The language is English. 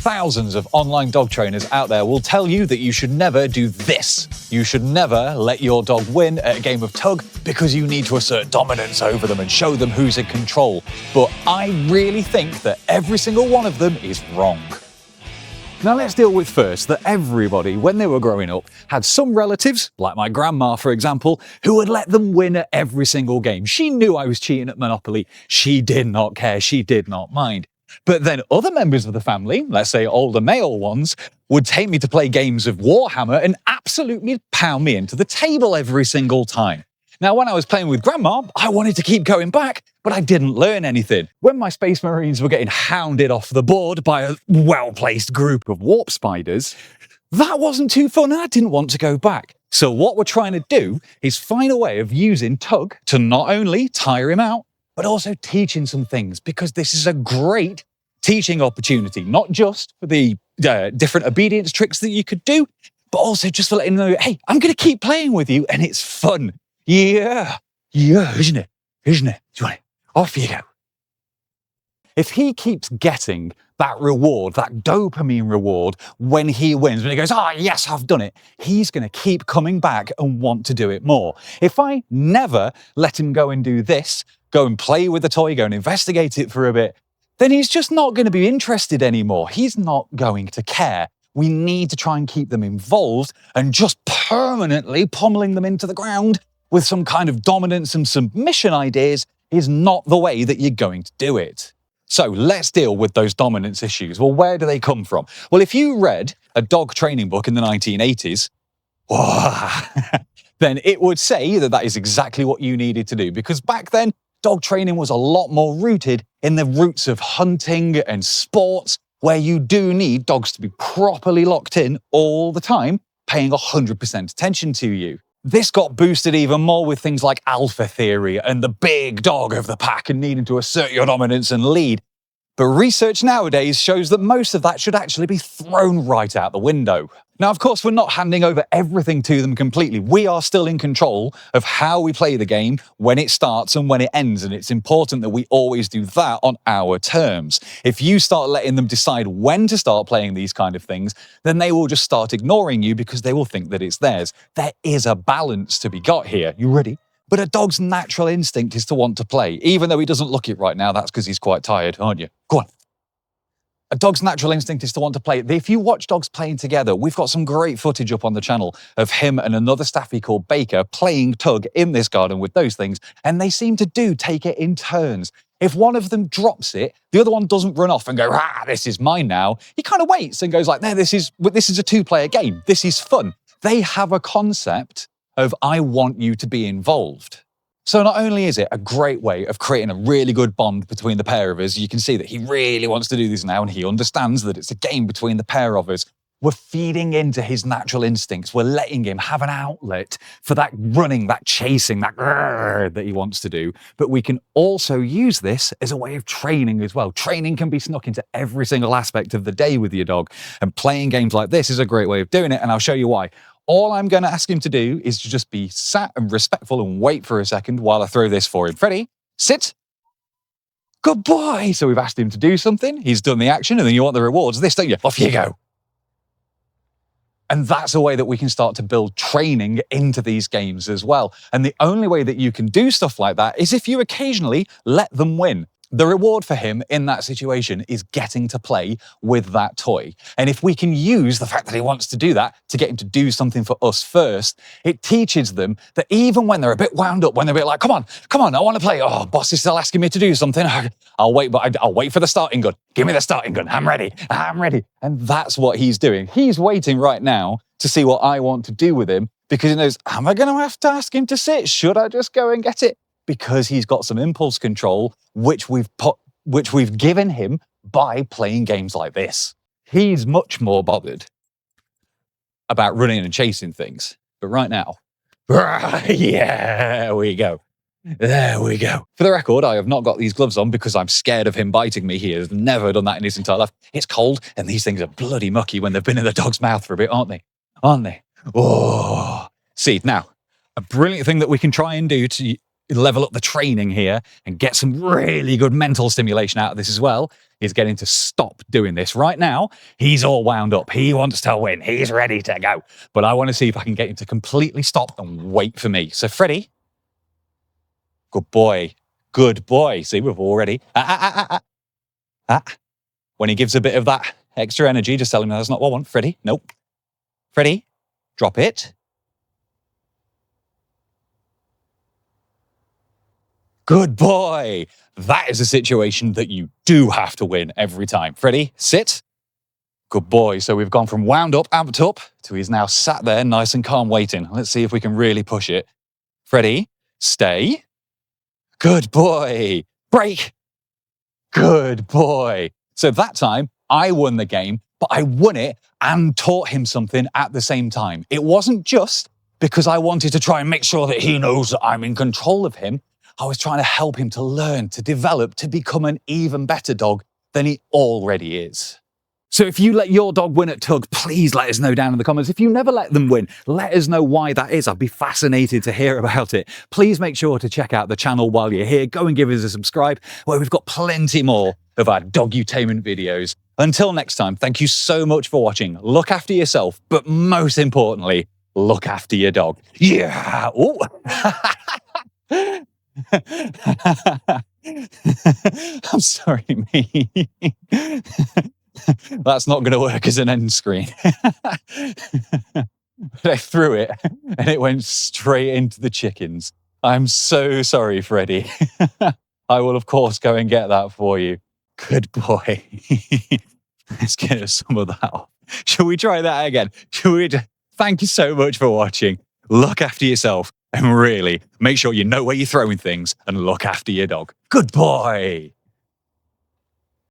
Thousands of online dog trainers out there will tell you that you should never do this. You should never let your dog win at a game of tug because you need to assert dominance over them and show them who's in control. But I really think that every single one of them is wrong. Now let's deal with first that everybody, when they were growing up, had some relatives, like my grandma for example, who would let them win at every single game. She knew I was cheating at Monopoly. She did not care. She did not mind. But then other members of the family, let's say older male ones, would take me to play games of Warhammer and absolutely pound me into the table every single time. Now, when I was playing with Grandma, I wanted to keep going back, but I didn't learn anything. When my Space Marines were getting hounded off the board by a well-placed group of warp spiders, that wasn't too fun and I didn't want to go back. So what we're trying to do is find a way of using Tug to not only tire him out, but also teach him some things, because this is a great teaching opportunity, not just for the different obedience tricks that you could do, but also just for letting him know, hey, I'm going to keep playing with you and it's fun. Yeah, isn't it? Isn't it? Do you want it? Off you go. If he keeps getting that reward, that dopamine reward, when he wins, when he goes, oh, yes, I've done it, he's going to keep coming back and want to do it more. If I never let him go and do this, go and play with the toy, go and investigate it for a bit, then he's just not going to be interested anymore. He's not going to care. We need to try and keep them involved, and just permanently pummeling them into the ground with some kind of dominance and submission ideas is not the way that you're going to do it. So let's deal with those dominance issues. Well, where do they come from? Well, if you read a dog training book in the 1980s, then it would say that that is exactly what you needed to do, because back then, dog training was a lot more rooted in the roots of hunting and sports, where you do need dogs to be properly locked in all the time, paying 100% attention to you. This got boosted even more with things like alpha theory and the big dog of the pack and needing to assert your dominance and lead. But research nowadays shows that most of that should actually be thrown right out the window. Now, of course, we're not handing over everything to them completely. We are still in control of how we play the game, when it starts and when it ends, and it's important that we always do that on our terms. If you start letting them decide when to start playing these kind of things, then they will just start ignoring you because they will think that it's theirs. There is a balance to be got here. You ready? But a dog's natural instinct is to want to play. Even though he doesn't look it right now, that's because he's quite tired, aren't you? Go on. A dog's natural instinct is to want to play. If you watch dogs playing together, we've got some great footage up on the channel of him and another staffy called Baker playing tug in this garden with those things, and they seem to take it in turns. If one of them drops it, the other one doesn't run off and go, this is mine now. He kind of waits and goes like, there, this is a two-player game. This is fun. They have a concept of, I want you to be involved. So not only is it a great way of creating a really good bond between the pair of us, you can see that he really wants to do this now and he understands that it's a game between the pair of us. We're feeding into his natural instincts. We're letting him have an outlet for that running, that chasing, that he wants to do. But we can also use this as a way of training as well. Training can be snuck into every single aspect of the day with your dog. And playing games like this is a great way of doing it, and I'll show you why. All I'm going to ask him to do is to just be sat and respectful and wait for a second while I throw this for him. Freddie, sit. Good boy. So we've asked him to do something. He's done the action, and then you want the rewards. This, don't you? Off you go. And that's a way that we can start to build training into these games as well. And the only way that you can do stuff like that is if you occasionally let them win. The reward for him in that situation is getting to play with that toy. And if we can use the fact that he wants to do that to get him to do something for us first, it teaches them that even when they're a bit wound up, when they're a bit like, come on, I want to play. Oh, boss is still asking me to do something. I'll wait, but I'll wait for the starting gun. Give me the starting gun. I'm ready. And that's what he's doing. He's waiting right now to see what I want to do with him, because he knows, am I going to have to ask him to sit? Should I just go and get it? Because he's got some impulse control, which we've given him by playing games like this. He's much more bothered about running and chasing things. But right now, there we go. There we go. For the record, I have not got these gloves on because I'm scared of him biting me. He has never done that in his entire life. It's cold, and these things are bloody mucky when they've been in the dog's mouth for a bit, aren't they? Oh. See, now, a brilliant thing that we can try and do to level up the training here and get some really good mental stimulation out of this as well is getting to stop doing this. Right now, he's all wound up. He wants to win. He's ready to go. But I want to see if I can get him to completely stop and wait for me. So, Freddie. Good boy. Good boy. See, we've already... When he gives a bit of that extra energy, just tell him that's not what I want. Freddie, nope. Freddie, drop it. Good boy. That is a situation that you do have to win every time. Freddie, sit. Good boy. So we've gone from wound up, amped up, to he's now sat there nice and calm waiting. Let's see if we can really push it. Freddie, stay. Good boy. Break. Good boy. So that time, I won the game, but I won it and taught him something at the same time. It wasn't just because I wanted to try and make sure that he knows that I'm in control of him. I was trying to help him to learn, to develop, to become an even better dog than he already is. So if you let your dog win at tug, please let us know down in the comments. If you never let them win, let us know why that is. I'd be fascinated to hear about it. Please make sure to check out the channel while you're here. Go and give us a subscribe, where we've got plenty more of our dogutainment videos. Until next time, thank you so much for watching. Look after yourself, but most importantly, look after your dog. Yeah! Ooh. I'm sorry, me. That's not going to work as an end screen. But I threw it and it went straight into the chickens. I'm so sorry, Freddie. I will, of course, go and get that for you. Good boy. Let's get some of that off. Shall we try that again? Thank you so much for watching. Look after yourself and really make sure you know where you're throwing things and look after your dog. Good boy.